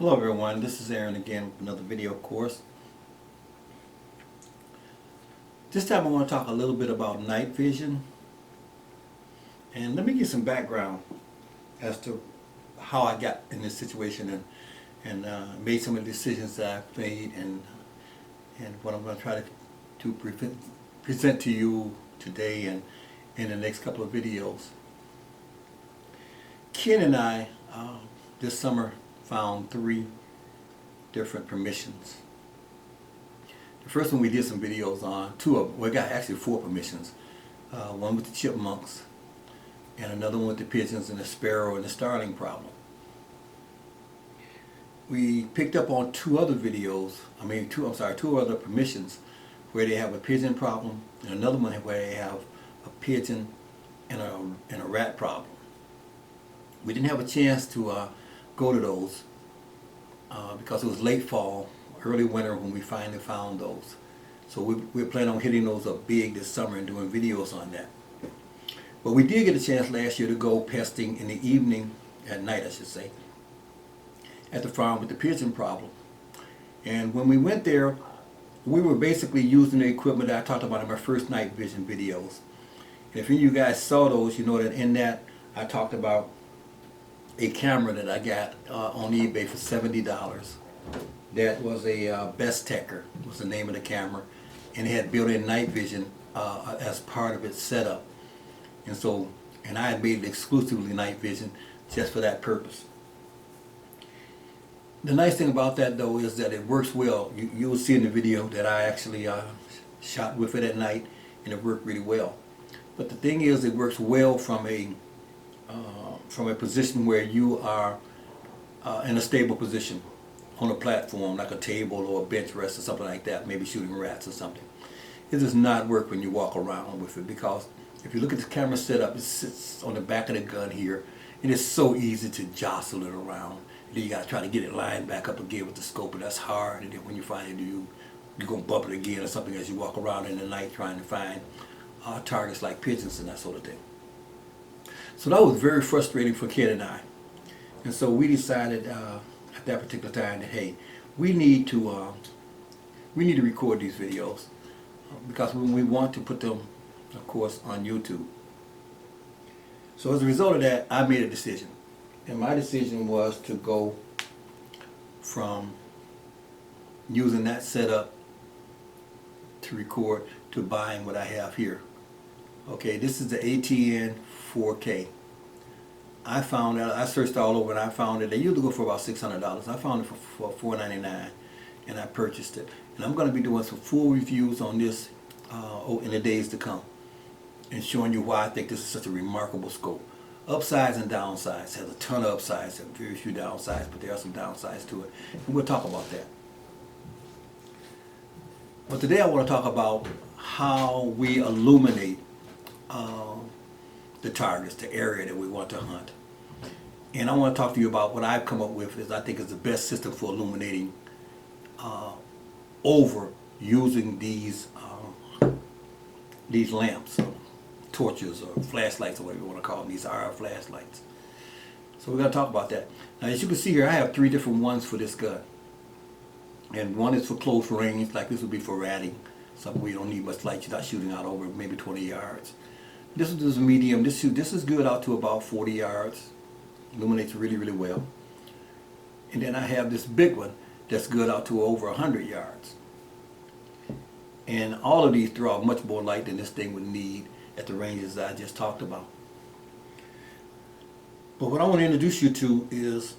Hello everyone, this is Aaron again with another video course. This time I want to talk a little bit about night vision, and let me give some background as to how I got in this situation and made some of the decisions that I've made and what I'm going to try to present to you today and in the next couple of videos. Ken and I this summer found 3 different permissions. The first one we did some videos on, we got actually 4 permissions. One with the chipmunks, and another one with the pigeons and the sparrow and the starling problem. We picked up on 2 other videos, two other permissions where they have a pigeon problem, and another one where they have a pigeon and a rat problem. We didn't have a chance to go to those because it was late fall, early winter when we finally found those. So we're planning on hitting those up big this summer and doing videos on that. But we did get a chance last year to go pesting in the evening, at night I should say, at the farm with the pigeon problem. And when we went there, we were basically using the equipment that I talked about in my first night vision videos. And if any of you guys saw those, you know that in that I talked about a camera that I got on eBay for $70. That was a Best Techer was the name of the camera, and it had built-in night vision as part of its setup. And I had made it exclusively night vision just for that purpose. The nice thing about that though is that it works well. You'll see in the video that I actually shot with it at night, and it worked really well. But the thing is, it works well from a position where you are in a stable position on a platform like a table or a bench rest or something like that, maybe shooting rats or something. It does not work when you walk around with it, because if you look at the camera setup, it sits on the back of the gun here, and it's so easy to jostle it around. And then you got to try to get it lined back up again with the scope, and that's hard. And then when you find it, you're going to bump it again or something as you walk around in the night trying to find targets like pigeons and that sort of thing. So that was very frustrating for Ken and I. And so we decided at that particular time that, hey, we need to record these videos because we want to put them, of course, on YouTube. So as a result of that, I made a decision. And my decision was to go from using that setup to record to buying what I have here. Okay, this is the ATN 4K. I found out, I searched all over and I found it. They usually go for about $600. I found it for $499, and I purchased it. And I'm going to be doing some full reviews on this in the days to come, and showing you why I think this is such a remarkable scope. Upsides and downsides. It has a ton of upsides and very few downsides, but there are some downsides to it. And we'll talk about that. But today I want to talk about how we illuminate the targets, the area that we want to hunt. And I want to talk to you about what I've come up with is I think is the best system for illuminating over using these lamps, or torches, or flashlights, or whatever you want to call them, these RF flashlights. So we're going to talk about that. Now, as you can see here, I have 3 different ones for this gun. And one is for close range, like this would be for ratting, something where you don't need much light, you're not shooting out over maybe 20 yards. This is medium. This is good out to about 40 yards. Illuminates really, really well. And then I have this big one that's good out to over 100 yards. And all of these throw out much more light than this thing would need at the ranges that I just talked about. But what I want to introduce you to is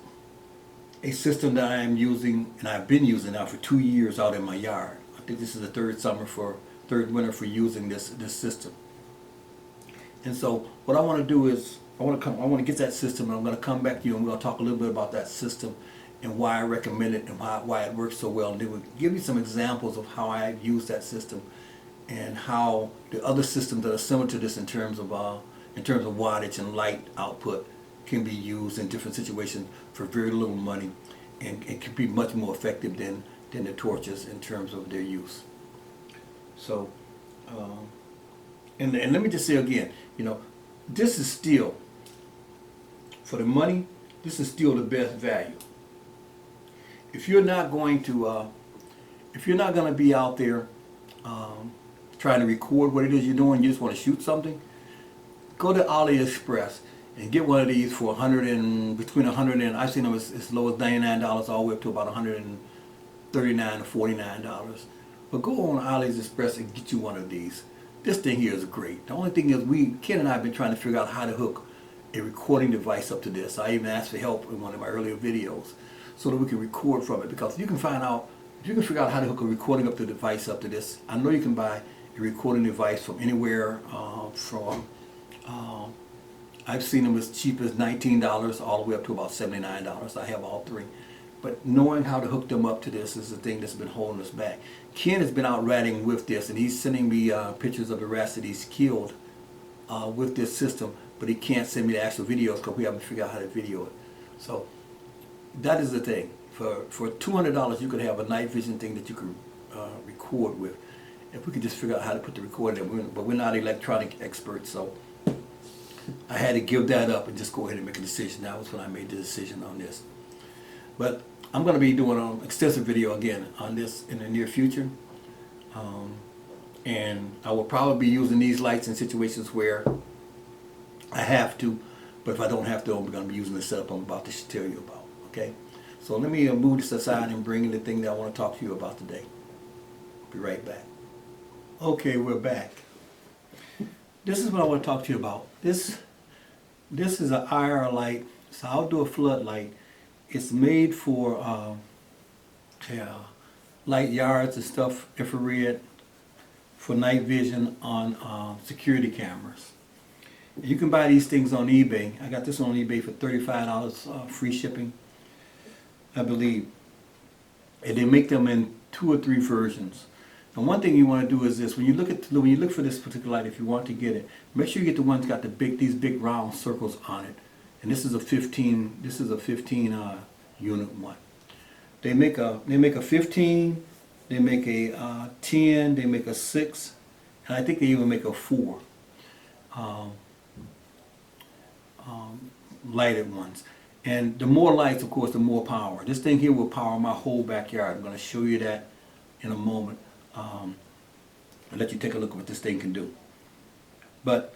a system that I am using, and I've been using now for 2 years out in my yard. I think this is the third winter for using this system. And so what I want to do is I want to get that system, and I'm going to come back to you, and we're going to talk a little bit about that system and why I recommend it and why it works so well. And then we'll give you some examples of how I've used that system and how the other systems that are similar to this in terms of wattage and light output can be used in different situations for very little money, and it can be much more effective than the torches in terms of their use. So and let me just say again, this is still, for the money, this is still the best value. if you're not going to be out there trying to record what it is you're doing, you just want to shoot something, go to AliExpress and get one of these for between 100 and, I've seen them as low as $99 all the way up to about $139 or $49. But go on AliExpress and get you one of these. This thing here is great. The only thing is, Ken and I have been trying to figure out how to hook a recording device up to this. I even asked for help in one of my earlier videos so that we can record from it, because if you can figure out how to hook a recording device up to this, I know you can buy a recording device from anywhere I've seen them as cheap as $19 all the way up to about $79. I have all three. But knowing how to hook them up to this is the thing that's been holding us back. Ken has been out ratting with this, and he's sending me pictures of the rats that he's killed with this system, but he can't send me the actual videos because we haven't figured out how to video it. So that is the thing. For $200 you could have a night vision thing that you could record with. If we could just figure out how to put the recording in, but we're not electronic experts, so I had to give that up and just go ahead and make a decision. That was when I made the decision on this. But I'm going to be doing an extensive video again on this in the near future. And I will probably be using these lights in situations where I have to, but if I don't have to, I'm going to be using the setup I'm about to tell you about. Okay? So let me move this aside and bring in the thing that I want to talk to you about today. Be right back. Okay, we're back. This is what I want to talk to you about. This is an IR light. It's an outdoor floodlight. It's made for light yards and stuff, infrared, for night vision on security cameras. You can buy these things on eBay. I got this on eBay for $35 free shipping, I believe. And they make them in 2 or 3 versions. And one thing you want to do is this: when you look for this particular light, if you want to get it, make sure you get the one that's got these big round circles on it. And this is a 15. This is a 15 unit one. They make a 15. They make a 10. They make a 6, and I think they even make a 4. Lighted ones. And the more lights, of course, the more power. This thing here will power my whole backyard. I'm going to show you that in a moment. I'll let you take a look at what this thing can do. But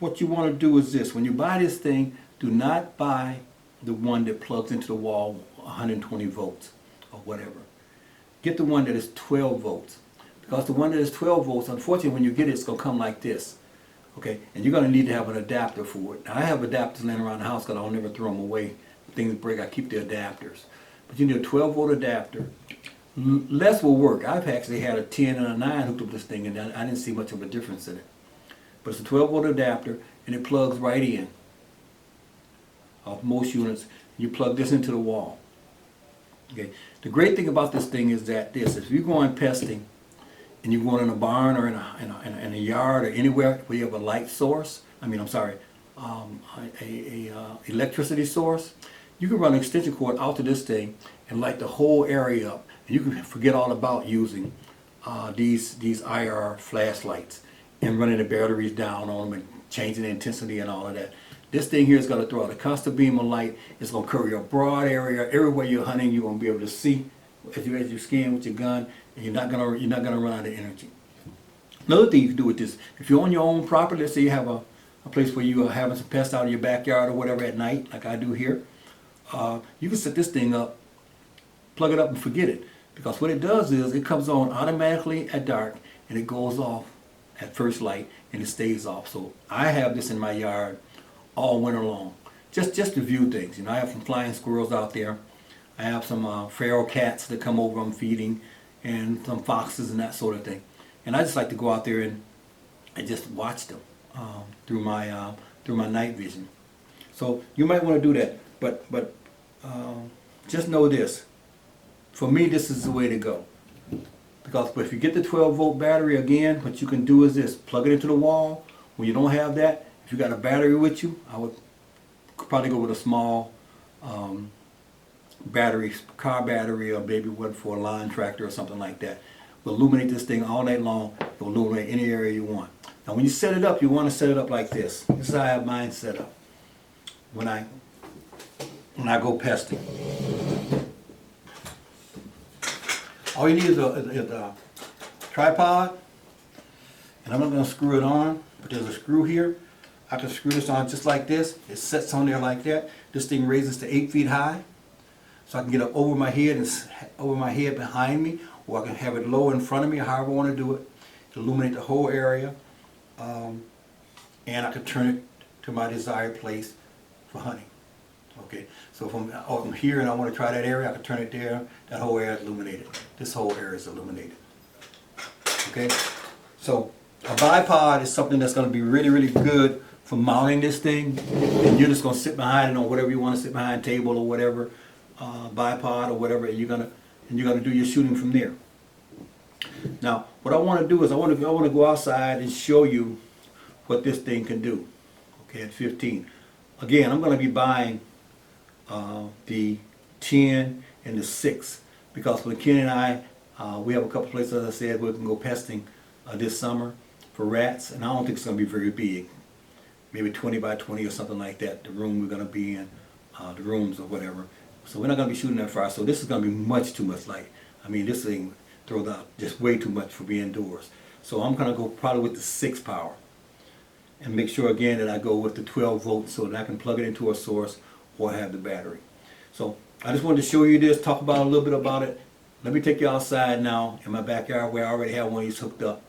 what you want to do is this: when you buy this thing, do not buy the one that plugs into the wall 120 volts or whatever. Get the one that is 12 volts. Because the one that is 12 volts, unfortunately, when you get it, it's going to come like this. Okay, and you're going to need to have an adapter for it. Now, I have adapters laying around the house because I don't ever throw them away. If things break, I keep the adapters. But you need a 12 volt adapter. Less will work. I've actually had a 10 and a 9 hooked up to this thing, and I didn't see much of a difference in it. But it's a 12 volt adapter, and it plugs right in. Of most units, you plug this into the wall. Okay. The great thing about this thing is that if you're going pesting, and you're going in a barn or in a yard or anywhere where you have a light source, electricity source, you can run an extension cord out to this thing and light the whole area up. And you can forget all about using these IR flashlights and running the batteries down on them and changing the intensity and all of that. This thing here is going to throw out a constant beam of light. It's going to cover a broad area. Everywhere you're hunting, you're going to be able to see as you scan with your gun, and you're not gonna run out of energy. Another thing you can do with this: if you're on your own property, let's say you have a place where you are having some pests out in your backyard or whatever at night, like I do here, you can set this thing up, plug it up, and forget it. Because what it does is it comes on automatically at dark, and it goes off at first light, and it stays off. So I have this in my yard all winter long, just to view things. You know, I have some flying squirrels out there. I have some feral cats that come over I'm feeding, and some foxes and that sort of thing. And I just like to go out there and just watch them through my night vision. So you might want to do that. But just know this: for me, this is the way to go. Because if you get the 12 volt battery, again, what you can do is this: plug it into the wall. When you don't have that, if you got a battery with you, I would probably go with a small battery, car battery, or maybe one for a lawn tractor or something like that. We'll illuminate this thing all night long. It'll illuminate any area you want. Now when you set it up, you want to set it up like this. This is how I have mine set up. When I when I go pesting. All you need is a tripod, and I'm not going to screw it on, but there's a screw here. I can screw this on just like this. It sets on there like that. This thing raises to 8 feet high, so I can get up over my head and over my head behind me, or I can have it low in front of me, however I want to do it, to illuminate the whole area. And I can turn it to my desired place for hunting. Okay, so if I'm here and I want to try that area, I can turn it there. That whole area is illuminated. This whole area is illuminated. Okay, so a bipod is something that's going to be really, really good for mounting this thing, and you're just going to sit behind it on whatever you want to sit behind, table or whatever, bipod or whatever, and you're gonna do your shooting from there. Now, what I want to do is I want to go outside and show you what this thing can do. Okay, at 15. Again, I'm going to be buying the 10 and the 6 because when Ken and I, we have a couple places, as I said, we can go pesting this summer for rats, and I don't think it's going to be very big. Maybe 20 by 20 or something like that, the room we're going to be in, the rooms or whatever. So we're not going to be shooting that far, so this is going to be much too much light. I mean, this thing throws out just way too much for being indoors. So I'm going to go probably with the 6 power and make sure again that I go with the 12 volts so that I can plug it into a source or have the battery. So I just wanted to show you this, talk about a little bit about it. Let me take you outside now in my backyard where I already have one of these hooked up,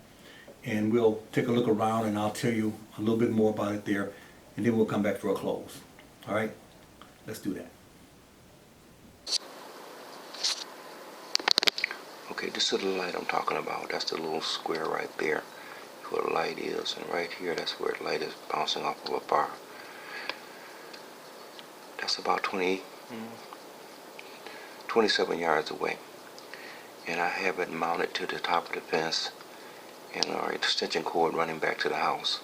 and we'll take a look around and I'll tell you a little bit more about it there, and then we'll come back for a close. All right, let's do that. Okay, this is the light I'm talking about. That's the little square right there where the light is, and right here that's where the light is bouncing off of a bar. That's about 27 yards away, and I have it mounted to the top of the fence and our extension cord running back to the house,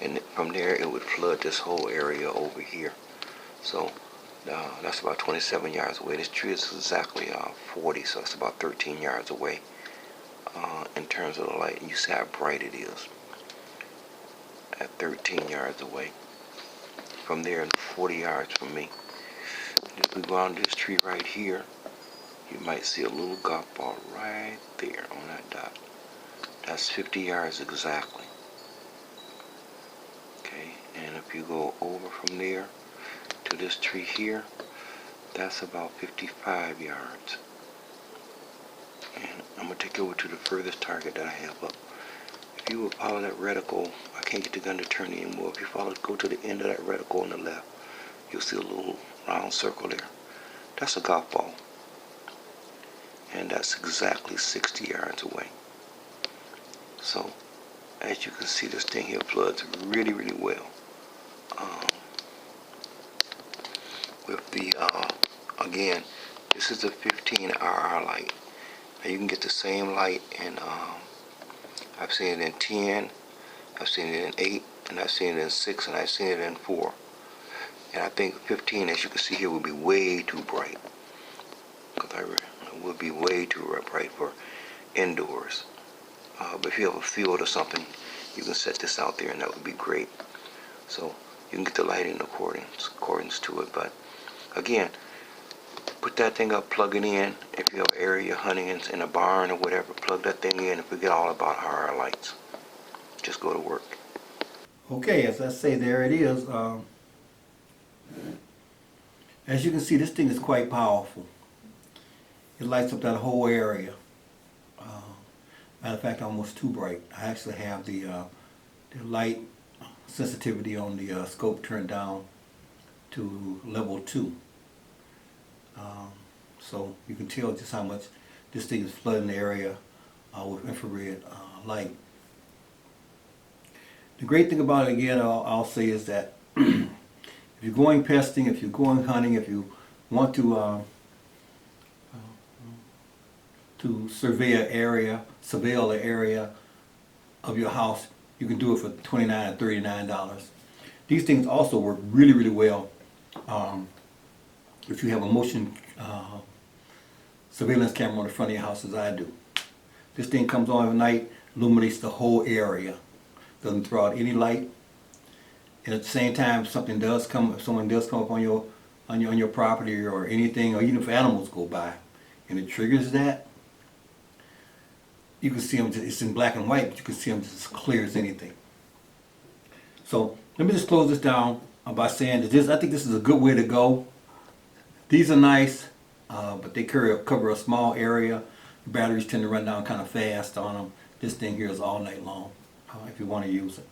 and from there it would flood this whole area over here. So that's about 27 yards away. This tree is exactly 40, so it's about 13 yards away in terms of the light, and you see how bright it is at 13 yards away. From there, 40 yards from me. If we go on this tree right here, you might see a little golf ball right there on that dot. That's 50 yards exactly. Okay, and if you go over from there to this tree here, that's about 55 yards. And I'm going to take you over to the furthest target that I have up. If you would follow that reticle, I can't get the gun to turn anymore. If you go to the end of that reticle on the left, you'll see a little round circle there. That's a golf ball. And that's exactly 60 yards away. So, as you can see, this thing here floods really, really well. With the, again, this is a 15 RR light. Now you can get the same light in, I've seen it in 10, I've seen it in 8, and I've seen it in 6, and I've seen it in 4. And I think 15, as you can see here, would be way too bright. Because it would be way too bright for indoors. But if you have a field or something, you can set this out there and that would be great. So you can get the lighting in accordance to it. But again, put that thing up, plug it in. If you have an area you're hunting in a barn or whatever, plug that thing in and forget all about RR lights. Just go to work. Okay, as I say, there it is. As you can see, this thing is quite powerful. It lights up that whole area. Matter of fact, almost too bright. I actually have the light sensitivity on the scope turned down to level 2. So you can tell just how much this thing is flooding the area with infrared light. The great thing about it, again, I'll say, is that if you're going pesting, if you're going hunting, if you want to surveil the area of your house, you can do it for $29 or $39. These things also work really, really well if you have a motion surveillance camera on the front of your house, as I do. This thing comes on at night, illuminates the whole area, doesn't throw out any light, and at the same time, if someone does come up on your on your property or anything, or even if animals go by, and it triggers that, you can see them. It's in black and white, but you can see them just as clear as anything. So let me just close this down by saying that I think this is a good way to go. These are nice, but they cover a small area. The batteries tend to run down kind of fast on them. This thing here is all night long if you want to use it.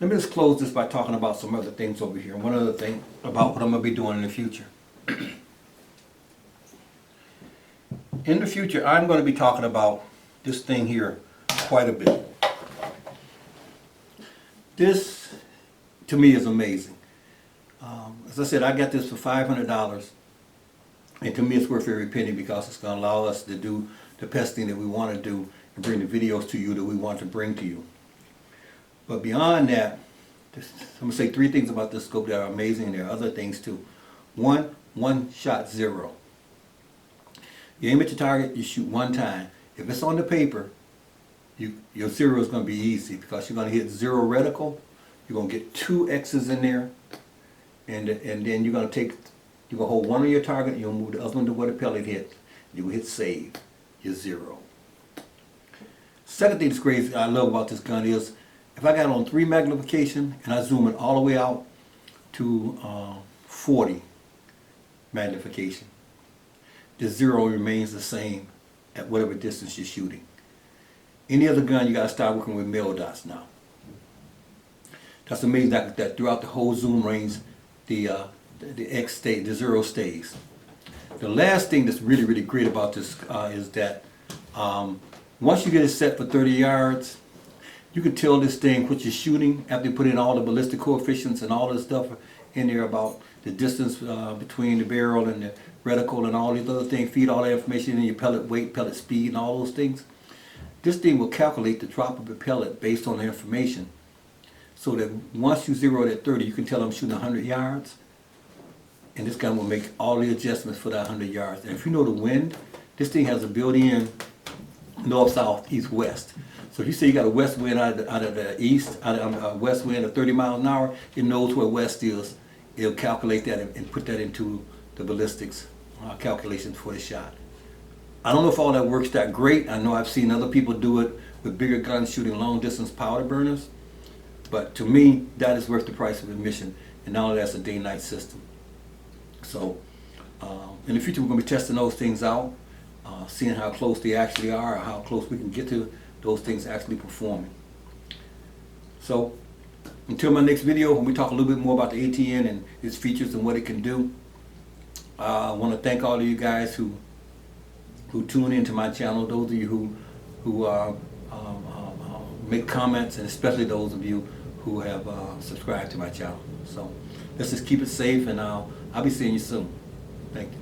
Let me just close this by talking about some other things over here. One other thing about what I'm going to be doing in the future. In the future, I'm going to be talking about this thing here quite a bit. This, to me, is amazing. As I said, I got this for $500, and to me it's worth every penny because it's going to allow us to do the pesting that we want to do and bring the videos to you that we want to bring to you. But beyond that, I'm going to say 3 things about this scope that are amazing, and there are other things too. One shot zero. You aim at your target, you shoot one time. If it's on the paper, your zero is going to be easy because you're going to hit 0 reticle. You're going to get 2 X's in there, and then you're going to hold one on your target, you'll move the other one to where the pellet hits. You will hit save, your 0. Second thing that's crazy I love about this gun is if I got on 3 magnification and I zoom it all the way out to 40 magnification, the 0 remains the same at whatever distance you're shooting. Any other gun, you got to start working with mil dots now. That's amazing that throughout the whole zoom range, the X stays, the 0 stays. The last thing that's really, really great about this is that once you get it set for 30 yards, you can tell this thing what you're shooting after you put in all the ballistic coefficients and all this stuff in there about the distance between the barrel and the reticle and all these other things, feed all that information in your pellet weight, pellet speed, and all those things. This thing will calculate the drop of the pellet based on the information. So that once you zero it at 30, you can tell I'm shooting 100 yards. And this gun will make all the adjustments for that 100 yards. And if you know the wind, this thing has a built-in north, south, east, west. So if you say you got a west wind out of the east, west wind of 30 miles an hour, it knows where west is. It'll calculate that and put that into the ballistics calculations for the shot. I don't know if all that works that great. I know I've seen other people do it with bigger guns shooting long distance powder burners. But to me, that is worth the price of admission. And now that's a day-night system. So in the future, we're going to be testing those things out, seeing how close they actually are, or how close we can get to those things actually performing. So until my next video, when we talk a little bit more about the ATN and its features and what it can do, I want to thank all of you guys who tune into my channel, those of you who make comments, and especially those of you who have subscribed to my channel. So let's just keep it safe, and I'll be seeing you soon. Thank you.